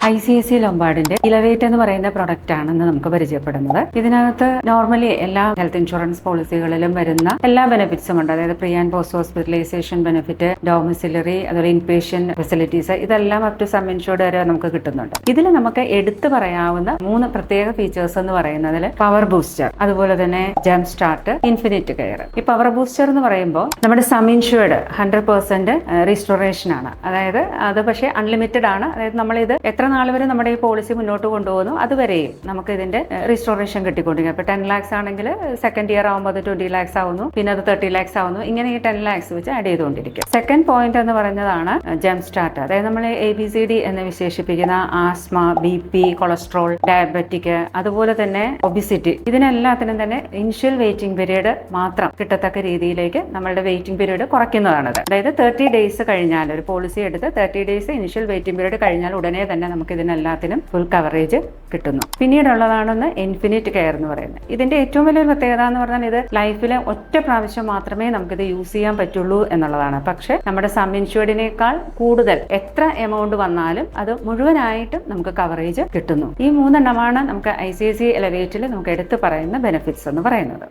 ICICI ലൊംബാർഡിന്റെ elevate എന്ന് പറയുന്ന product ആണെന്ന് നമുക്ക് പരിചയപ്പെടുന്നത്. ഇതിനകത്ത് നോർമലി എല്ലാ ഹെൽത്ത് ഇൻഷുറൻസ് പോളിസികളിലും വരുന്ന എല്ലാ ബെനിഫിറ്റ്സും ഉണ്ട്. അതായത് pre and post hospitalisation benefit, domiciliary, അതുപോലെ ഇൻപേഷ്യന്റ് ഫെസിലിറ്റീസ്, ഇതെല്ലാം അപ് ടു സം ഇൻഷുർഡ് വരെ നമുക്ക് കിട്ടുന്നുണ്ട്. ഇതിൽ നമുക്ക് എടുത്തു പറയാവുന്ന 3 പ്രത്യേക ഫീച്ചേഴ്സ് എന്ന് പറയുന്നതിൽ പവർ ബൂസ്റ്റർ, അതുപോലെ തന്നെ ജംപ് സ്റ്റാർട്ട്, ഇൻഫിനിറ്റ് കെയർ. ഈ പവർ ബൂസ്റ്റർ എന്ന് പറയുമ്പോൾ നമ്മുടെ സം ഇൻഷുർഡ് 100% റീസ്റ്റോറേഷൻ ആണ്. അതായത് അത് പക്ഷേ അൺലിമിറ്റഡ് ആണ്. അതായത് നമ്മളിത് എത്ര നാൾ വരെ നമ്മുടെ ഈ പോളിസി മുന്നോട്ട് കൊണ്ടുപോകുന്നു അതുവരെയും നമുക്ക് ഇതിന്റെ റീസ്റ്റോറേഷൻ കിട്ടിക്കൊണ്ടിരിക്കും. ഇപ്പൊ 10 lakhs ആണെങ്കിൽ സെക്കൻഡ് ഇയർ ആകുമ്പോൾ അത് 20 lakhs ആവുന്നു, പിന്നെ അത് 30 lakhs ആവുന്നു. ഇങ്ങനെ ഈ 10 lakhs വെച്ച് ആഡ് ചെയ്തുകൊണ്ടിരിക്കും. സെക്കൻഡ് പോയിന്റ് എന്ന് പറയുന്നതാണ് ജംപ് സ്റ്റാർട്ട്. അതായത് നമ്മൾ ABCD എന്ന് വിശേഷിപ്പിക്കുന്ന ആസ്മ, BP, കൊളസ്ട്രോൾ, ഡയബറ്റിക്, അതുപോലെ തന്നെ ഒബിസിറ്റി, ഇതിനെല്ലാത്തിനും തന്നെ ഇനിഷ്യൽ വെയിറ്റിംഗ് പീരീഡ് മാത്രം കിട്ടത്തക്ക രീതിയിലേക്ക് നമ്മളുടെ വെയിറ്റിംഗ് പീരീഡ് കുറയ്ക്കുന്നതാണത്. അതായത് 30 days കഴിഞ്ഞാൽ, ഒരു പോളിസി എടുത്ത് 30 days ഇനിഷ്യൽ വെയിറ്റിംഗ് പീരീഡ് കഴിഞ്ഞാൽ ഉടനെ തന്നെ നമുക്ക് ഇതിനെല്ലാത്തിനും ഫുൾ കവറേജ് കിട്ടുന്നു. പിന്നീടുള്ളതാണെന്ന് ഇൻഫിനിറ്റ് കെയർ എന്ന് പറയുന്നത്. ഇതിന്റെ ഏറ്റവും വലിയൊരു പ്രത്യേകത എന്ന് പറഞ്ഞാൽ ഇത് ലൈഫിലെ ഒറ്റ പ്രാവശ്യം മാത്രമേ നമുക്കിത് യൂസ് ചെയ്യാൻ പറ്റുള്ളൂ എന്നുള്ളതാണ്. പക്ഷെ നമ്മുടെ സം ഇൻഷുർഡിനേക്കാൾ കൂടുതൽ എത്ര എമൗണ്ട് വന്നാലും അത് മുഴുവനായിട്ടും നമുക്ക് കവറേജ് കിട്ടുന്നു. ഈ 3 എണ്ണമാണ് നമുക്ക് ICICI എലവേറ്റിൽ നമുക്ക് എടുത്തു പറയുന്ന ബെനിഫിറ്റ്സ് എന്ന് പറയുന്നത്.